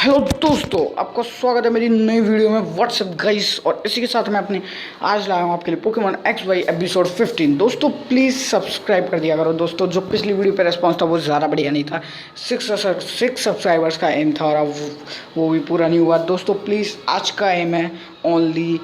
Hello दोस्तों, आपका स्वागत है मेरी नई वीडियो में व्हाट्सएप गाइस। और इसी के साथ मैं अपने आज लाया हूँ आपके लिए पोकेमॉन एक्स वाई एपिसोड 15। दोस्तों प्लीज़ सब्सक्राइब कर दिया करो दोस्तों। जो पिछली वीडियो पे रिस्पॉन्स था वो ज़्यादा बढ़िया नहीं था। सिक्स सब्सक्राइबर्स का एम था और अब वो भी पूरा नहीं हुआ। दोस्तों प्लीज़ आज का एम है only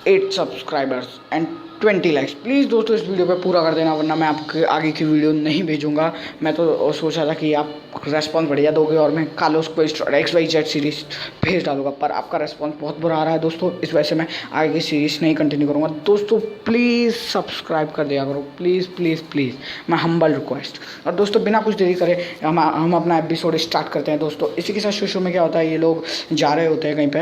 8 subscribers and 20 likes. Please दोस्तों इस वीडियो पे पूरा कर देना, वरना मैं आपके आगे की वीडियो नहीं भेजूंगा। मैं तो सोचा था कि आप रेस्पॉन्स बढ़िया दोगे और मैं कालोस क्वेस्ट और एक्स वाई जेड सीरीज़ भेज डालूंगा, पर आपका रेस्पॉन्स बहुत बुरा आ रहा है दोस्तों। इस वजह से मैं आगे की सीरीज़ नहीं कंटिन्यू करूँगा। दोस्तों प्लीज़ सब्सक्राइब कर दिया करो, प्लीज़ प्लीज़ प्लीज़, मैं हम्बल रिक्वेस्ट। और दोस्तों बिना कुछ देरी करे हम अपना एपिसोड स्टार्ट करते हैं। दोस्तों इसी के साथ शो में क्या होता है, ये लोग जा रहे होते हैं कहीं पे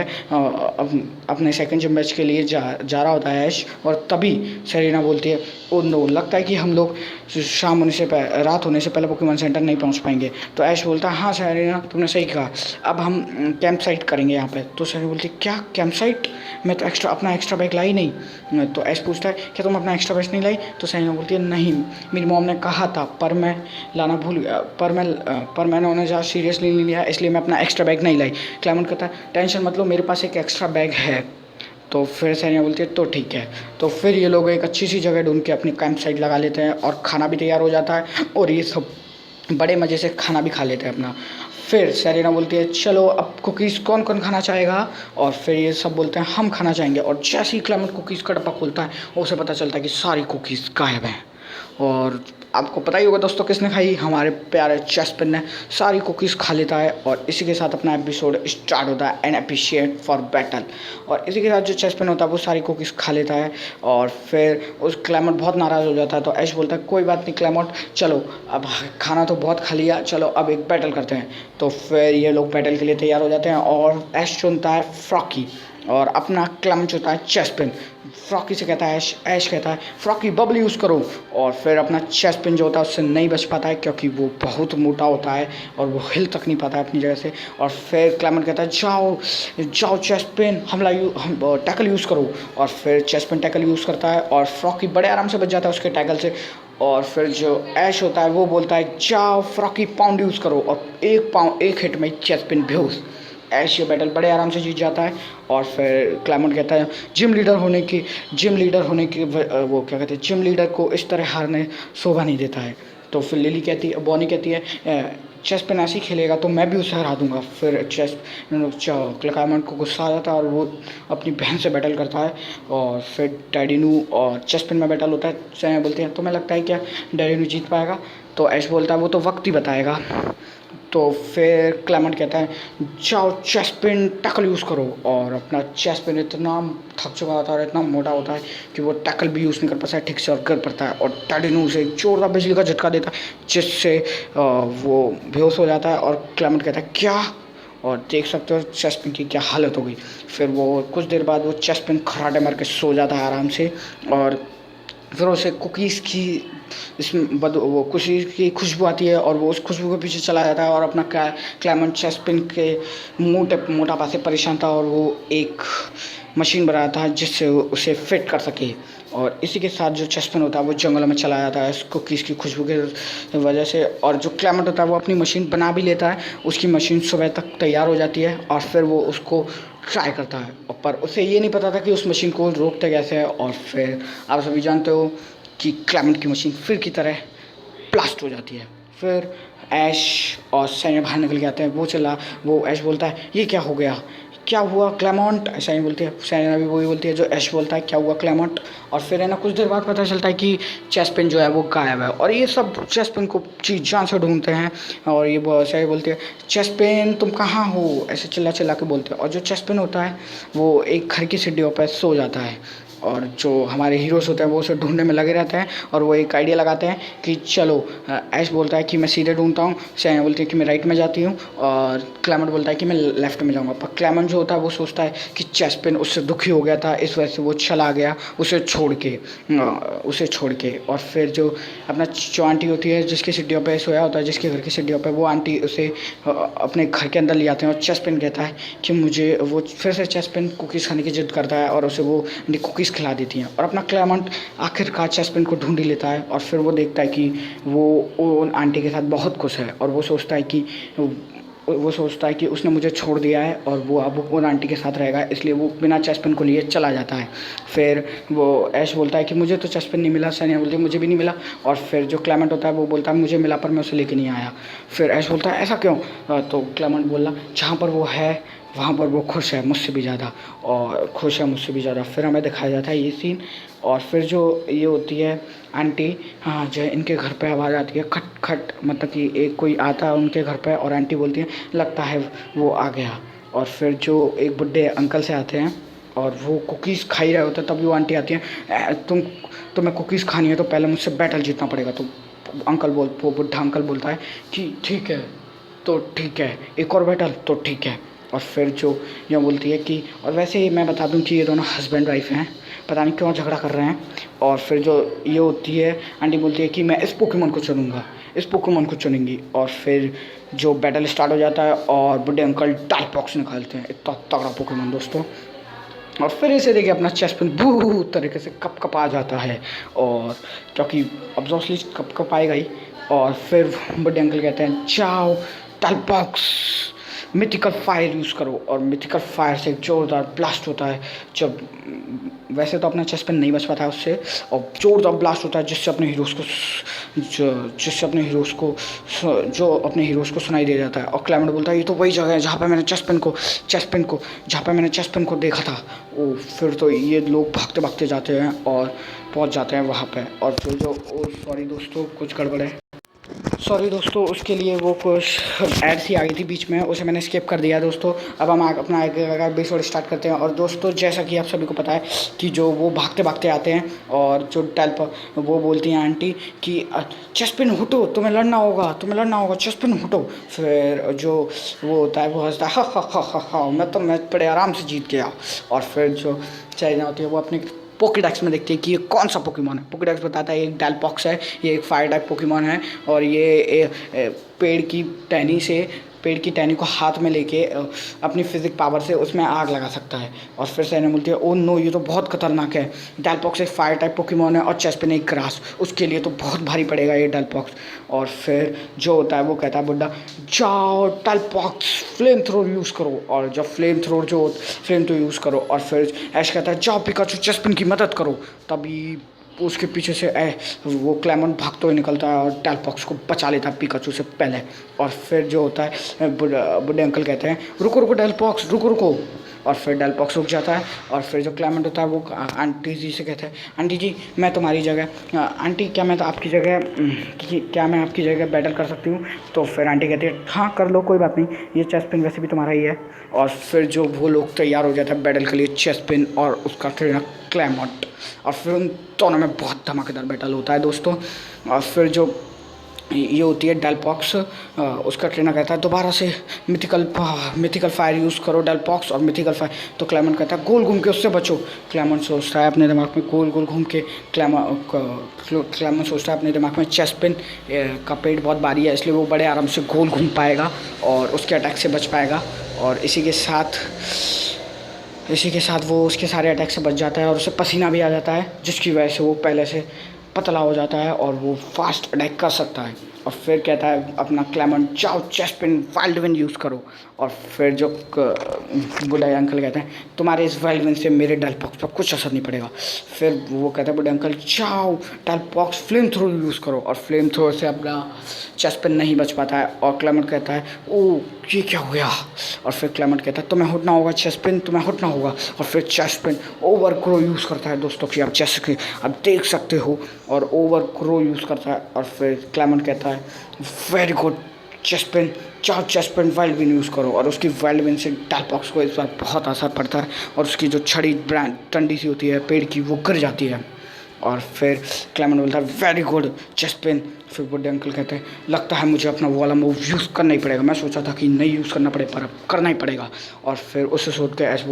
अपने सेकंड जिम मैच के लिए जा रहा होता है ऐश, और तभी सेरेना बोलती है ओ नो, लगता है कि हम लोग रात होने से पहले पोकेमॉन सेंटर नहीं पहुंच पाएंगे। तो ऐश बोलता है हाँ सेरेना तुमने सही कहा, अब हम कैंप साइट करेंगे यहाँ पे। तो सेरेना बोलती है क्या कैंप साइट, मैं तो अपना एक्स्ट्रा बैग लाई नहीं। तो ऐश पूछता है क्या तुम अपना एक्स्ट्रा बैग नहीं लाई। तो सेरेना बोलती है नहीं, मेरी मॉम ने कहा था पर मैं लाना भूल गया, पर मैंने उन्हें ज़्यादा सीरियसली नहीं लिया, इसलिए मैं अपना एक्स्ट्रा बैग नहीं लाई। क्लाइमेट कहता है टेंशन मत लो, मेरे पास एक एक्स्ट्रा बैग है। तो फिर सेरेना बोलती है तो ठीक है। तो फिर ये लोग एक अच्छी सी जगह ढूंढ के अपनी कैंप साइट लगा लेते हैं और खाना भी तैयार हो जाता है और ये सब बड़े मज़े से खाना भी खा लेते हैं अपना। फिर सेरेना बोलती है चलो अब कुकीज़ कौन कौन खाना चाहेगा, और फिर ये सब बोलते हैं हम खाना चाहेंगे। और जैसे ही क्लाइमेट कुकीज़ का डब्बा खोलता है उसे पता चलता है कि सारी कुकीज़ गायब हैं। और आपको पता ही होगा दोस्तों किसने खाई, हमारे प्यारे चेस्टपिन ने सारी कुकीज़ खा लेता है। और इसी के साथ अपना एपिसोड स्टार्ट होता है एंड एप्रिशिएट फॉर बैटल। और इसी के साथ जो चेस्टपिन होता है वो सारी कुकीज़ खा लेता है और फिर उस क्लैमट बहुत नाराज़ हो जाता है। तो ऐश बोलता है कोई बात नहीं क्लैमट, चलो अब खाना तो बहुत खा लिया, चलो अब एक बैटल करते हैं। तो फिर ये लोग बैटल के लिए तैयार हो जाते हैं और ऐश चुनता है फ्रॉकी और अपना क्लैमट होता है चेस्टपिन। फ्रॉकी से कहता है ऐश कहता है फ्रॉकी बबल यूज़ करो, और फिर अपना चेस्टपिन जो होता है उससे नहीं बच पाता है क्योंकि वो बहुत मोटा होता है और वो हिल तक नहीं पाता है अपनी जगह से। और फिर क्लैमट कहता है जाओ जाओ चेस्टपिन हम टैकल यूज़ करो, और फिर चेस्टपिन टैकल यूज़ करता है और फ्रॉकी बड़े आराम से बच जाता है उसके टैकल से। और फिर जो ऐश होता है वो बोलता है जाओ फ्रॉकी पाउंड यूज़ करो, और एक हिट में चेस्टपिन बेहोश। ऐश ये बैटल बड़े आराम से जीत जाता है। और फिर क्लैमट कहता है जिम लीडर होने की वो क्या कहते हैं, जिम लीडर को इस तरह हारने शोभा नहीं देता है। तो फिर बॉनी कहती है चेस्टपिन ऐसे ही खेलेगा तो मैं भी उसे हरा दूंगा। फिर क्लैमट को गुस्सा आ जाता है और वो अपनी बहन से बैटल करता है। और फिर डैडिनू और चेस्टपिन में बैटल होता है। सैम बोलते हैं तुम्हें लगता है क्या डैडिनू जीत पाएगा। तो ऐश बोलता है वो तो वक्त ही बताएगा। तो फिर क्लेमेंट कहता है जाओ चेस्टपिन टैकल यूज़ करो, और अपना चेस्टपिन इतना थक चुका होता है और इतना मोटा होता है कि वो टैकल भी यूज़ नहीं कर पाता है ठीक से और गिर पड़ता है। और डैडिनू उसे एक जोरदार बिजली का झटका देता है जिससे वो बेहोश हो जाता है। और क्लेमेंट कहता है क्या, और देख सकते हो चेस्टपिन की क्या हालत हो गई। फिर वो कुछ देर बाद वो चेस्टपिन खराटे मार के सो जाता है आराम से। और फिर उसे कुकीज़ की वो कुकीज़ की खुशबू आती है और वो उस खुशबू के पीछे चला जाता है और अपना क्लैमट चेस्टपिन के मोटापा से परेशान था और वो एक मशीन बना था जिससे वो उसे फिट कर सके। और इसी के साथ जो चेस्टपिन होता है वो जंगलों में चला जाता है कुकीज़ की खुशबू की वजह से। और जो क्लैमट होता है वो अपनी मशीन बना भी लेता है, उसकी मशीन सुबह तक तैयार हो जाती है और फिर वो उसको ट्राई करता है, पर उसे ये नहीं पता था कि उस मशीन को रोकते कैसे है। और फिर आप सभी जानते हो कि क्लैमट की मशीन फिर की तरह ब्लास्ट हो जाती है। फिर ऐश और सैनिक बाहर निकल के आते हैं। वो ऐश बोलता है ये क्या हो गया, क्या हुआ क्लेमोंट, ऐसा ही बोलती है। सैनिक भी वही बोलती है जो ऐश बोलता है क्या हुआ क्लेमोंट। और फिर है ना कुछ देर बाद पता चलता है कि चेस्टपिन जो है वो गायब है। और ये सब चेस्टपिन को जी जान से ढूंढते हैं और ये सैनिक बोलती है चेस्टपिन तुम कहाँ हो, ऐसे चिल्ला चिल्ला के बोलते हैं। और जो चेस्टपिन होता है वो एक घर की सीढ़ियों पर सो जाता है और जो हमारे हीरोज़ होते हैं वो उसे ढूंढने में लगे रहते हैं। और वो एक आइडिया लगाते हैं कि चलो ऐश बोलता है कि मैं सीधे ढूंढता हूँ, सैनिक बोलती है कि मैं राइट में जाती हूँ, और क्लेमेंट बोलता है कि मैं लेफ्ट में जाऊँगा। पर क्लेमेंट जो होता है वो सोचता है कि चेस्टपिन उससे दुखी हो गया था, इस वजह से वो चला गया उसे छोड़ के। और फिर जो अपना जो आंटी होती है जिसकी सीढ़ियों पर सोया होता है, जिसके घर की सीढ़ियों पर, वो आंटी उसे अपने घर के अंदर ले आते हैं। और चेस्टपिन कहता है कि मुझे वो फिर से चेस्टपिन कुकीज़ खाने की जिद करता है और उसे वो कुकीज़ खिला देती हैं। और अपना क्लेमेंट आखिरकार चेस्टपिन को ढूंढ ही लेता है और फिर वो देखता है कि वो उन आंटी के साथ बहुत खुश है और वो सोचता है कि वो सोचता है कि उसने मुझे छोड़ दिया है और वो अब उन आंटी के साथ रहेगा, इसलिए वो बिना चेस्ट पेन को लिए चला जाता है। फिर वो ऐश बोलता है कि मुझे तो चेस्ट पेन नहीं मिला। सनिया बोलती है मुझे भी नहीं मिला। और फिर जो क्लेमेंट होता है वो बोलता है मुझे मिला पर मैं उसे लेके नहीं आया। फिर ऐश बोलता है ऐसा क्यों? तो क्लेमेंट बोला जहाँ पर वो है वहाँ पर वो खुश है मुझसे भी ज़्यादा, और खुश है मुझसे भी ज़्यादा। फिर हमें दिखाया जाता है ये सीन। और फिर जो ये होती है आंटी, हाँ, जो इनके घर पे आवाज़ आती है खट खट, मतलब कि एक कोई आता है उनके घर पे और आंटी बोलती है लगता है वो आ गया। और फिर जो एक बुड्ढे अंकल से आते हैं और वो कुकीज़ खा ही रहे होते हैं, तभी वो आंटी आती है, तुम्हें कुकीज़ खानी है तो पहले मुझसे बैटल जीतना पड़ेगा। तो वो बुढ़ा अंकल बोलता है कि ठीक है तो ठीक है, एक और बैटल तो ठीक है। और फिर जो यह बोलती है कि और वैसे ही मैं बता दूं कि ये दोनों हस्बैंड वाइफ हैं, पता नहीं क्यों झगड़ा कर रहे हैं। और फिर जो ये होती है आंटी बोलती है कि मैं इस पोकेमॉन को चुनूँगा, इस पोकेमॉन को चुनेंगी। और फिर जो बैटल स्टार्ट हो जाता है और बुढ़े अंकल डायलॉग्स निकालते हैं, इतना तगड़ा पोकेमॉन दोस्तों। और फिर इसे देखिए अपना चेस्ट पेन बू तरीके से कप आ जाता है, और क्योंकि ऑब्वियसली कप आएगा ही। और फिर बुढ़े अंकल कहते हैं जाओ टालबॉक्स मिथिकल फायर यूज़ करो। और मिथिकल फायर से एक जोरदार ब्लास्ट होता है। जब वैसे तो अपना चेस्ट पेन नहीं बच पाता है उससे, और जोरदार ब्लास्ट होता है जिससे अपने हीरोज़ को सुनाई दे जाता है। और क्लेमेंट बोलता है ये तो वही जगह है जहाँ पे मैंने चेस्ट पेन को देखा था। ओ फिर तो ये लोग भागते भागते जाते हैं और पहुँच जाते हैं वहाँ पे। और फिर जो सॉरी दोस्तों कुछ गड़बड़ है, सॉरी दोस्तों, उसके लिए वो कुछ एड सी आ गई थी बीच में, उसे मैंने स्किप कर दिया दोस्तों। अब हम अपना एपिसोड स्टार्ट करते हैं। और दोस्तों जैसा कि आप सभी को पता है कि जो वो भागते भागते आते हैं और जो वो बोलती हैं आंटी कि चेस्ट पेन हटो, तुम्हें लड़ना होगा, चेस्ट पेन हटो। फिर जो वो होता है वो हंसता है हा, मैं तो मैच बड़े आराम से जीत गया। और फिर जो चाइना होती है वो अपने पोकेडेक्स में देखते हैं कि ये कौन सा पोकेमॉन है। पोकेडेक्स बताता है एक डायलॉग्स है, ये एक फायर टाइप पोकेमॉन है, और ये पेड़ की टहनी को हाथ में लेके अपनी फिजिक पावर से उसमें आग लगा सकता है। और फिर सैने बोलती है ओ नो ये तो बहुत खतरनाक है। डायलॉग्स एक फायर टाइप पोकेमॉन है और चेस्ट पेन एक ग्रास, उसके लिए तो बहुत भारी पड़ेगा ये डायलॉग्स। और फिर जो होता है वो कहता है बुड्ढा जाओ डायलॉग्स फ्लेम थ्रो यूज़ करो। और जब फ्लेम थ्रो यूज़ करो। और फिर ऐश कहता है जाओ पिकाचू चेस्ट पेन की मदद करो। तभी उसके पीछे से वो क्लेमेंट भागते हुए निकलता है और डायलॉग्स को बचा लेता है पिकाचू से पहले। और फिर जो होता है बुढ़े अंकल कहते हैं रुको डायलॉग्स रुको। और फिर डायलॉग्स रुक जाता है। और फिर जो क्लेमेंट होता है वो आंटी जी से कहता है आंटी जी मैं तुम्हारी जगह आंटी क्या मैं आपकी जगह बैटल कर सकती हूँ? तो फिर आंटी कहती है हाँ कर लो, कोई बात नहीं, ये चेस्ट पेन वैसे भी तुम्हारा ही है। और फिर जो वो लोग तैयार हो जाते हैं बैटल के लिए, चेस्ट पेन और उसका ट्रेनर क्लेमेंट। और फिर उन दोनों में बहुत धमाकेदार बैटल होता है दोस्तों। और फिर जो ये होती है डायलॉग्स, उसका ट्रेनर कहता है दोबारा से मिथिकल फायर यूज़ करो डायलॉग्स और मिथिकल फायर। तो क्लेमेंट कहता है गोल घूम के उससे बचो। क्लेमेंट सोचता है अपने दिमाग में गोल घूम के क्लेमेंट सोचता है अपने दिमाग में चेस्ट पेन का पेट बहुत भारी है, इसलिए वो बड़े आराम से गोल घूम पाएगा और उसके अटैक से बच पाएगा। और इसी के साथ वो उसके सारे अटैक से बच जाता है और उसे पसीना भी आ जाता है, जिसकी वजह से वो पहले से पतला हो जाता है और वो फास्ट अटैक कर सकता है। और फिर कहता है अपना क्लेमेंट जाओ chest pain wild wind use करो। और फिर जो बुढ़े अंकल कहते हैं तुम्हारे इस वाइल्ड विंड से मेरे डायलॉग्स पर कुछ असर नहीं पड़ेगा। फिर वो कहता है बुढ़े अंकल जाओ डायलॉग्स फ्लेम थ्रो यूज़ करो। और फ्लेम थ्रो से अपना चेस्ट पेन नहीं बच पाता है। और क्लेमेंट कहता है ओ ये क्या हो गया? और फिर क्लेमेंट कहता है तुम्हें हटना होगा चेस्ट पेन, तुम्हें हटना होगा। और फिर chest pain over grow use करता है दोस्तों कि आप जैसे कि आप देख सकते हो, और ओवर ग्रो यूज़ करता है। और फिर क्लेमेंट कहता है वेरी गुड चेस्ट पेन, चार chest pain wild win use करो। और उसकी वाइल्ड विन से डायलॉग्स को इस बार बहुत असर पड़ता है और उसकी जो छड़ी डंडी सी होती है पेड़ की वो गिर जाती है। और फिर क्लेमेंट बोलता है वेरी गुड चेस्ट पेन। फिर बुढ़े अंकल कहते हैं लगता है मुझे अपना वो वाला मूव यूज़ करना ही पड़ेगा, मैं सोचा था कि नहीं यूज़ करना पड़े पर अब करना ही पड़ेगा। और फिर उससे सोच के ऐश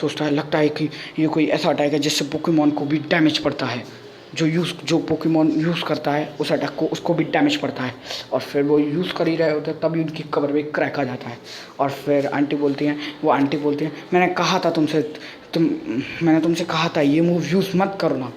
सोचता है लगता है कि ये कोई ऐसा अटैक है जिससे पोकेमॉन को भी डैमेज पड़ता है, जो पोकेमॉन यूज़ करता है उस अटैक को उसको भी डैमेज पड़ता है। और फिर वो यूज़ कर ही रहे होते हैं तभी उनकी कवर में क्रैक आ जाता है। और फिर आंटी बोलती हैं मैंने तुमसे कहा था ये मूव यूज़ मत करो ना,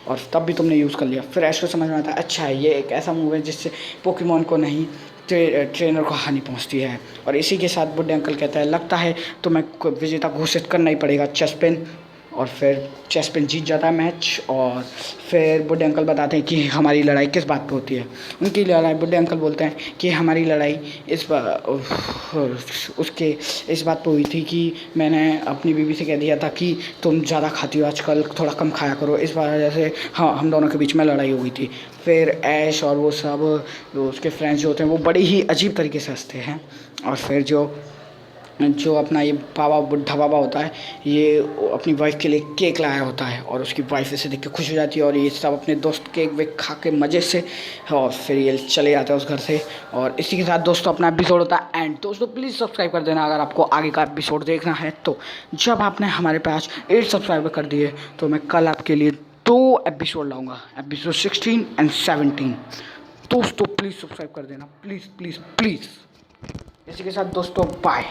और तब भी तुमने यूज़ कर लिया। फिर ऐश को समझ में आता है अच्छा है ये एक ऐसा मूव है जिससे पोकेमॉन को नहीं ट्रेनर को हानि पहुंचती है। और इसी के साथ बुड्ढे अंकल कहता है लगता है तो मैं विजेता घोषित करना ही पड़ेगा चेस पेन। और फिर चेस पेन जीत जाता है मैच। और फिर बुड्ढे अंकल बताते हैं कि हमारी लड़ाई किस बात पे होती है। उनकी लड़ाई, बुड्ढे अंकल बोलते हैं कि हमारी लड़ाई इस बात पे हुई थी कि मैंने अपनी बीवी से कह दिया था कि तुम ज़्यादा खाती हो आजकल, थोड़ा कम खाया करो। इस वजह से हाँ, हम दोनों के बीच में लड़ाई हो गई थी। फिर ऐश और वो सब उसके फ्रेंड्स जो होते हैं वो बड़े ही अजीब तरीके से हंसते हैं। और फिर जो अपना ये बुढ़ा बाबा होता है, ये अपनी वाइफ के लिए केक लाया होता है और उसकी वाइफ इसे देख के खुश हो जाती है। और ये सब अपने दोस्त केक वेक खा के मज़े से, और फिर ये चले जाते हैं उस घर से। और इसी के साथ दोस्तों अपना एपिसोड होता है एंड। दोस्तों प्लीज़ सब्सक्राइब कर देना अगर आपको आगे का एपिसोड देखना है। तो जब आपने हमारे पास 8 सब्सक्राइबर कर दिए तो मैं कल आपके लिए 2 एपिसोड लाऊँगा, एपिसोड 16 एंड 17। दोस्तों प्लीज़ सब्सक्राइब कर देना, प्लीज़ प्लीज़ प्लीज़। इसी के साथ दोस्तों बाय।